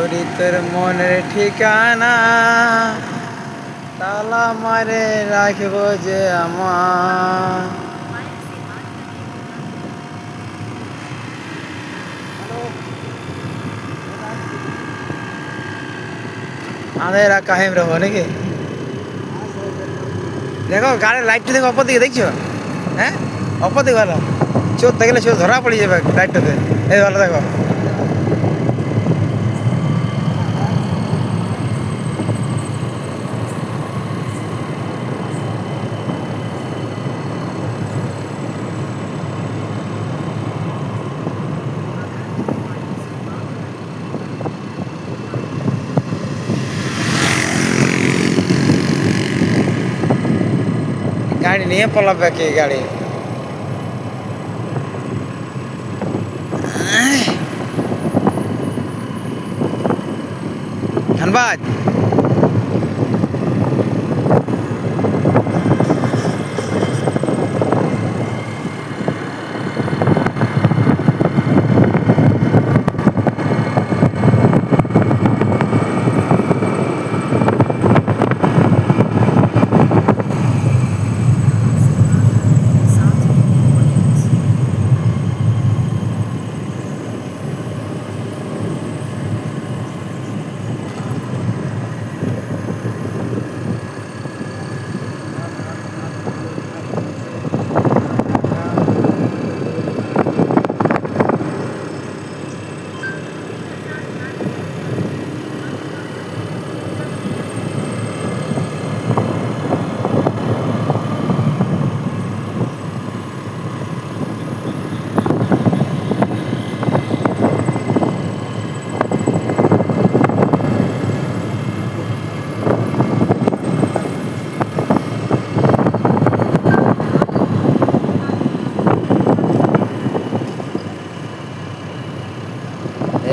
করি তোর মনের ঠিকানা, তালা মারে রাখব যে আমার। আঁধেরা কাহিম রহো নাকি? দেখো গাড়ির লাইটটা দেখো, অপর দিকে দেখছো? হ্যাঁ, অপর দিকে ভালো, চোর দেখলে চোর ধরা পড়ে যাবে লাইটটাতে। এই ভালো দেখো, গাড়ি নিয়ে পলাবে কি গাড়ি? ধনবাদ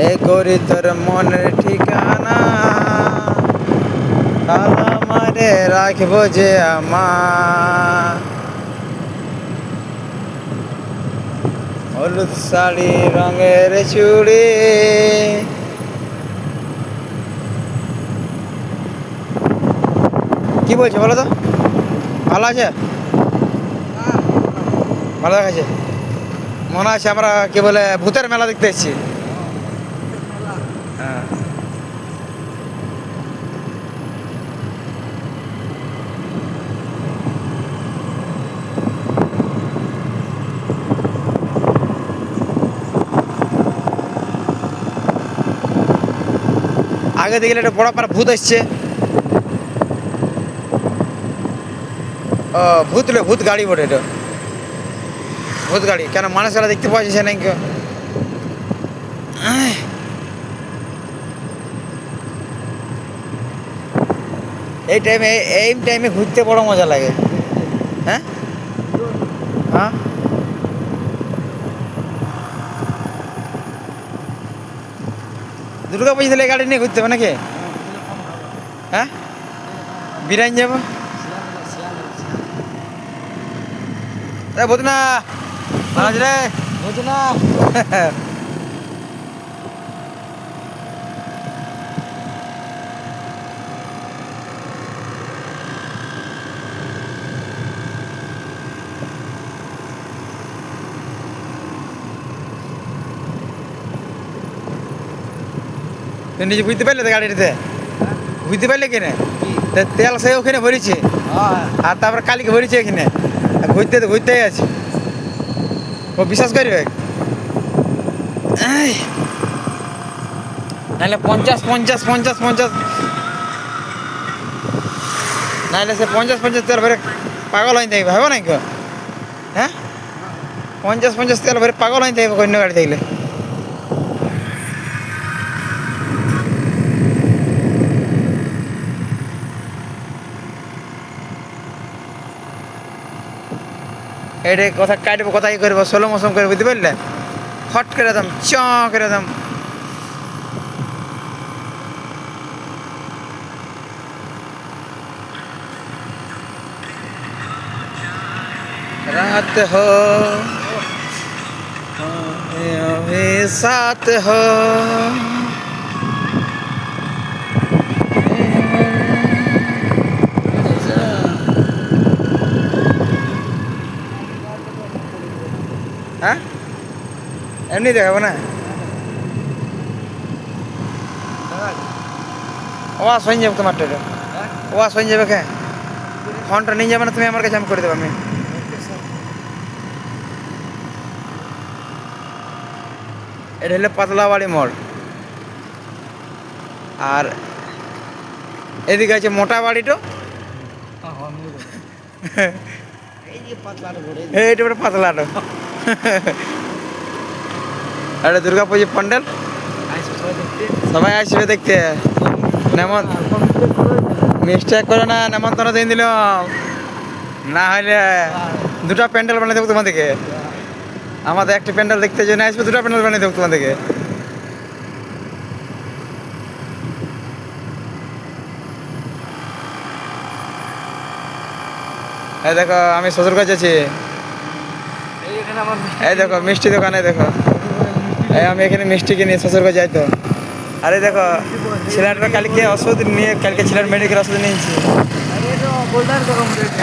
এ করি তোর মনের ঠিকানা, তালা মারে রাখব যে আমার। হলুদ শাড়ি রঙের চুড়ি, কি বলছো বলো তো? ভালো আছে, ভালো দেখাচ্ছে। মনে আছে আমরা কি বলে ভূতের মেলা দেখতে এসেছি। হ্যাঁ, আগে দেখলে একটা বড় পাড়া ভূত এসছে। ও ভূত লো, ভূত গাড়ি বটে এটা, ভূত গাড়ি। কেন মানুষেরা দেখতে পাওয়া যাচ্ছে নাকি? এই টাইমে ঘুরতে বড় মজা লাগে। হ্যাঁ হ্যাঁ, দুর্গা পুজো দিলে গাড়ি নিয়ে ঘুরতে হবে নাকি? হ্যাঁ, বিরান যাবো। বুঝ না, ভালো আছে রে, বুঝ না। তুই নিজে বুঝতে পারলে তো গাড়িটাতে? বুঝতে পারলে কিনে তেল সে ওখানে ভরেছে, আর তারপরে কালিকে ভরেছে এখানে, ঘুরতে তো ঘুরতেই আছে। ও বিশ্বাস করবে নাহলে 50 নাহলে সে 50 তেল ভরে পাগল হয়ে থাকবে, হবে নাকি? হ্যাঁ, 50 তেল ভরে পাগল হয়ে থাকবে অন্য গাড়ি থাকলে। এটা কথা কাটবো, কোথায় করবো, সোলো মৌসুম করে, বুঝতে পারলে? হট করে দাম, চ করে দাম। रात हो अभी साथ हो। এমনি দেখাবো না ওয়া সইন যাবে তোমার টেলে ওয়া সইন যাবে কে ফোনটা নিয়ে যাবে না তুমি আমার কাছে আমি করে দেবো আমি এটা হলো পাতলাবাড়ি মোড় আর এদিকে আছে মোটা বাড়িটা এইটা বড় পাতলাটো এটা দুর্গা পুজো প্যান্ডেল সবাই আসবে দেখতে মিস্টেক করে না নেমন্তন্ন দিন দিল না হলে দুটা প্যান্ডেল বানিয়ে দেবো তোমাদেরকে আমাদের একটা প্যান্ডেল দেখতে জন্য আসবে দুটা প্যান্ডেল বানিয়ে দেবো তোমাদেরকে এই দেখো আমি শ্বশুরগঞ্জ আছি এই দেখো মিষ্টি দোকানে দেখো এই আমি এখানে মিষ্টি কিনি শ্বশুরগঞ্জ যাই তো আরে দেখো ছেলেটা কালকে ওষুধ নিয়ে কালকে ছেলের মেডিকেল ওষুধ নিয়েছি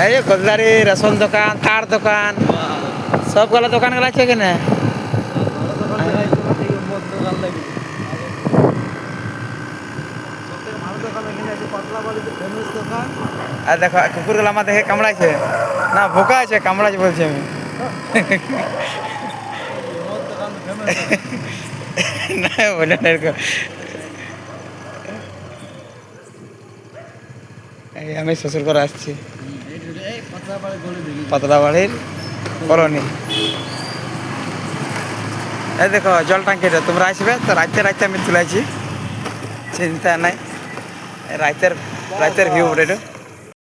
এই গোলদারি রেশন দোকান তার দোকান সবগুলো দোকানগুলো আছে এখানে আর দেখো কুকুরগুলো আমার দেখে কামড়াইছে না ভোকা আছে কামড়াইছে বলছি আমি না বলে না এরকম এই আমি শ্বশুর করে আসছি পাতলাবাড়ির কলোনি এই দেখো জল ট্যাঙ্কিটা তোমরা আসবে তো রাইতে রাইতে আমি তুলেছি চিন্তা নাই রাইতের ভিউ এটা